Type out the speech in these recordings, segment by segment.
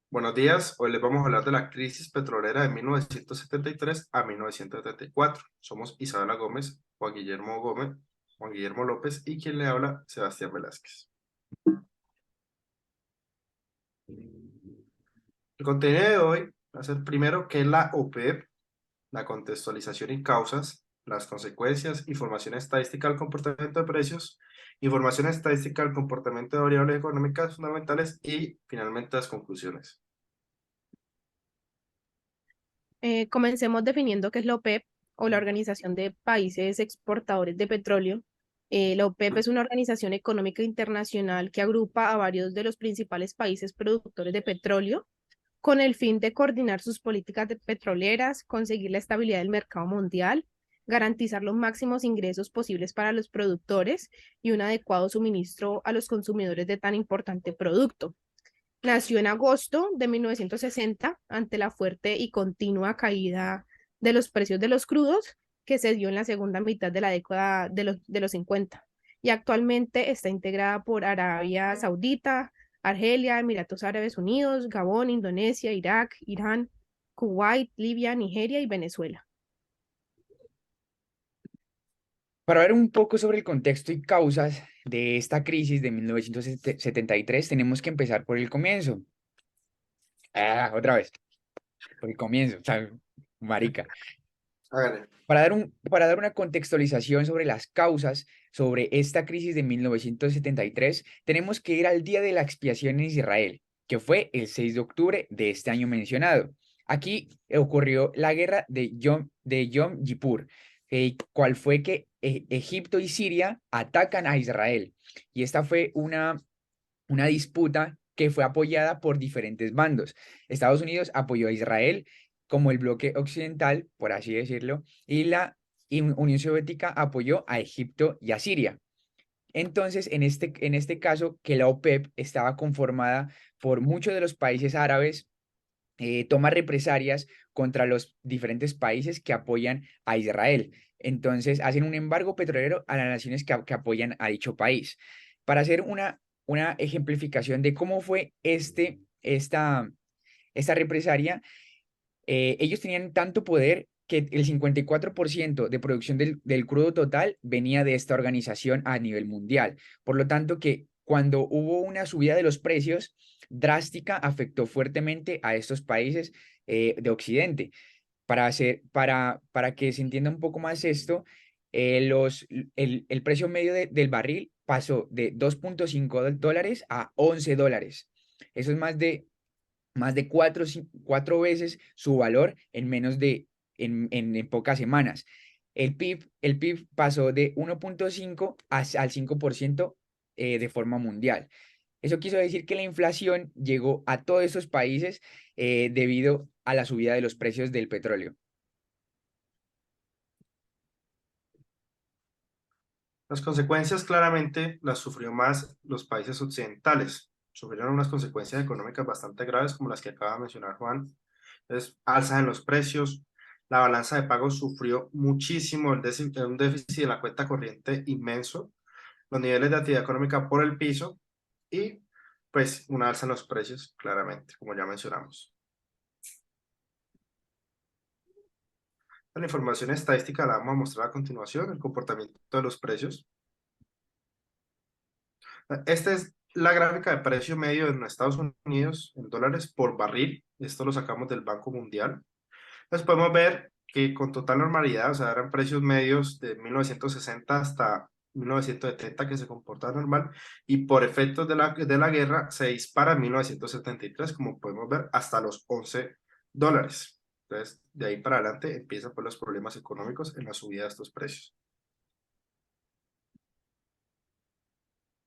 Buenos días, hoy les vamos a hablar de la crisis petrolera de 1973 a 1974. Somos Isabela Gómez, Juan Guillermo López y quien le habla, Sebastián Velázquez. El contenido de hoy va a ser primero qué es la OPEP, la contextualización y causas, las consecuencias, información estadística del comportamiento de precios, información estadística del comportamiento de variables económicas fundamentales y finalmente las conclusiones. Comencemos definiendo qué es la OPEP o la Organización de Países Exportadores de Petróleo. La OPEP es una organización económica internacional que agrupa a varios de los principales países productores de petróleo con el fin de coordinar sus políticas petroleras, conseguir la estabilidad del mercado mundial, garantizar los máximos ingresos posibles para los productores y un adecuado suministro a los consumidores de tan importante producto. Nació en agosto de 1960 ante la fuerte y continua caída de los precios de los crudos que se dio en la segunda mitad de la década de los 50 y actualmente está integrada por Arabia Saudita, Argelia, Emiratos Árabes Unidos, Gabón, Indonesia, Irak, Irán, Kuwait, Libia, Nigeria y Venezuela. Para ver un poco sobre el contexto y causas de esta crisis de 1973, tenemos que empezar por el comienzo. Otra vez, por el comienzo, o sea, marica. Hágale. Para dar una contextualización sobre las causas sobre esta crisis de 1973, tenemos que ir al día de la expiación en Israel, que fue el 6 de octubre de este año mencionado. Aquí ocurrió la guerra de Yom Kippur, cual fue que Egipto y Siria atacan a Israel. Y esta fue una disputa que fue apoyada por diferentes bandos. Estados Unidos apoyó a Israel como el bloque occidental, por así decirlo, y la Unión Soviética apoyó a Egipto y a Siria. Entonces, en este caso, que la OPEP estaba conformada por muchos de los países árabes, toma represalias contra los diferentes países que apoyan a Israel. Entonces, hacen un embargo petrolero a las naciones que apoyan a dicho país. Para hacer una ejemplificación de cómo fue esta represalia, ellos tenían tanto poder que el 54% de producción del crudo total venía de esta organización a nivel mundial. Por lo tanto, que cuando hubo una subida de los precios drástica, afectó fuertemente a estos países de Occidente. Para que se entienda un poco más esto, el precio medio del barril pasó de $2.5 a $11. Eso es más de cuatro veces su valor en menos en pocas semanas. El PIB pasó de 1.5 al 5% de forma mundial. Eso quiso decir que la inflación llegó a todos esos países debido a la subida de los precios del petróleo. Las consecuencias claramente las sufrió más los países occidentales. Sufrieron unas consecuencias económicas bastante graves como las que acaba de mencionar Juan. Es alza en los precios, la balanza de pagos sufrió muchísimo, un déficit de la cuenta corriente inmenso, los niveles de actividad económica por el piso y pues una alza en los precios, claramente, como ya mencionamos. La información estadística la vamos a mostrar a continuación, el comportamiento de los precios. Esta es la gráfica de precio medio en Estados Unidos en dólares por barril. Esto lo sacamos del Banco Mundial. Entonces podemos ver que con total normalidad, o sea, eran precios medios de 1960 hasta 1970 que se comportaban normal y por efectos de la guerra se dispara en 1973, como podemos ver, hasta los $11. Entonces, de ahí para adelante empiezan pues, los problemas económicos en la subida de estos precios.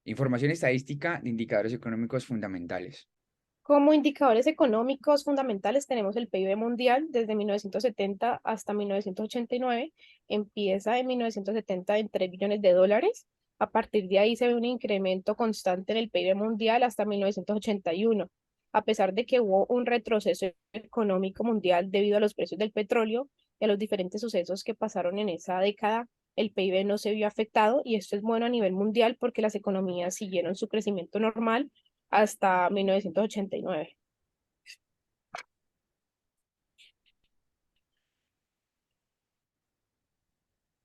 Información estadística de indicadores económicos fundamentales. Como indicadores económicos fundamentales tenemos el PIB mundial desde 1970 hasta 1989. Empieza en 1970 en 3 billones de dólares. A partir de ahí se ve un incremento constante en el PIB mundial hasta 1981. A pesar de que hubo un retroceso económico mundial debido a los precios del petróleo y a los diferentes sucesos que pasaron en esa década, el PIB no se vio afectado y esto es bueno a nivel mundial porque las economías siguieron su crecimiento normal hasta 1989.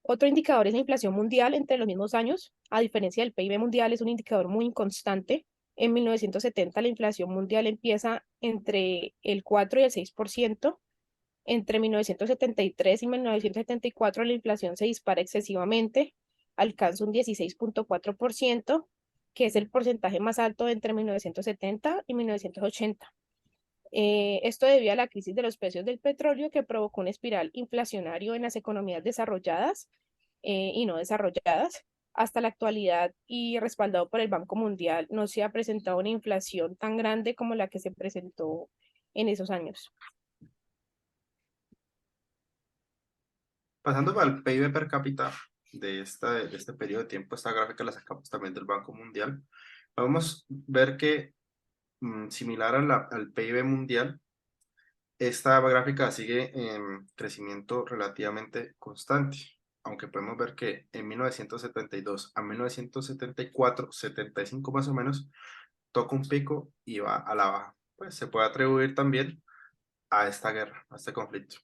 Otro indicador es la inflación mundial entre los mismos años. A diferencia del PIB mundial, es un indicador muy inconstante. En 1970 la inflación mundial empieza entre el 4 y el 6%. Entre 1973 y 1974 la inflación se dispara excesivamente, alcanza un 16,4%, que es el porcentaje más alto entre 1970 y 1980. Esto debido a la crisis de los precios del petróleo que provocó un espiral inflacionario en las economías desarrolladas y no desarrolladas. Hasta la actualidad y respaldado por el Banco Mundial, no se ha presentado una inflación tan grande como la que se presentó en esos años. Pasando al PIB per cápita de este periodo de tiempo, esta gráfica la sacamos también del Banco Mundial. Podemos ver que, similar al PIB mundial, esta gráfica sigue en crecimiento relativamente constante, aunque podemos ver que en 1972 a 1974, 75 más o menos, toca un pico y va a la baja. Pues se puede atribuir también a esta guerra, a este conflicto.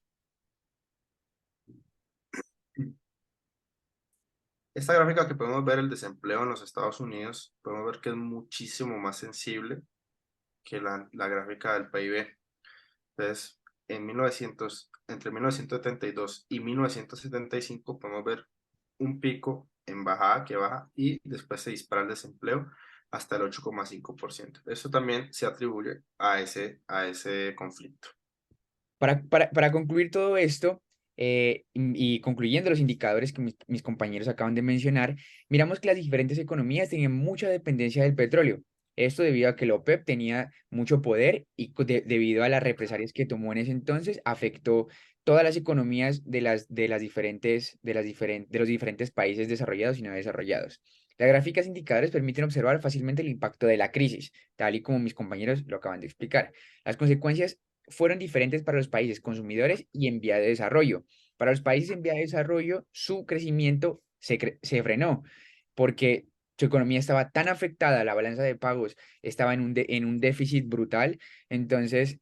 Esta gráfica que podemos ver el desempleo en los Estados Unidos, podemos ver que es muchísimo más sensible que la gráfica del PIB. Entonces, entre 1972 y 1975 podemos ver un pico en bajada que baja y después se dispara el desempleo hasta el 8,5%. Eso también se atribuye a ese conflicto. Para concluir todo esto, y concluyendo los indicadores que mis compañeros acaban de mencionar, miramos que las diferentes economías tenían mucha dependencia del petróleo. Esto debido a que la OPEP tenía mucho poder y debido a las represalias que tomó en ese entonces, afectó todas las economías de los diferentes países desarrollados y no desarrollados. Las gráficas indicadores permiten observar fácilmente el impacto de la crisis, tal y como mis compañeros lo acaban de explicar. Las consecuencias fueron diferentes para los países consumidores y en vía de desarrollo. Para los países en vía de desarrollo, su crecimiento se frenó porque su economía estaba tan afectada, la balanza de pagos estaba en un déficit brutal, entonces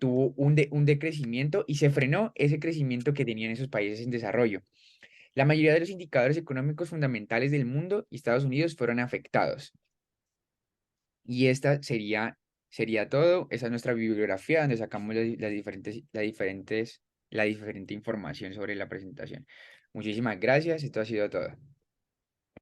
tuvo un decrecimiento y se frenó ese crecimiento que tenían esos países en desarrollo. La mayoría de los indicadores económicos fundamentales del mundo y Estados Unidos fueron afectados. Y esta sería todo. Esa es nuestra bibliografía donde sacamos la diferente información sobre la presentación. Muchísimas gracias. Esto ha sido todo.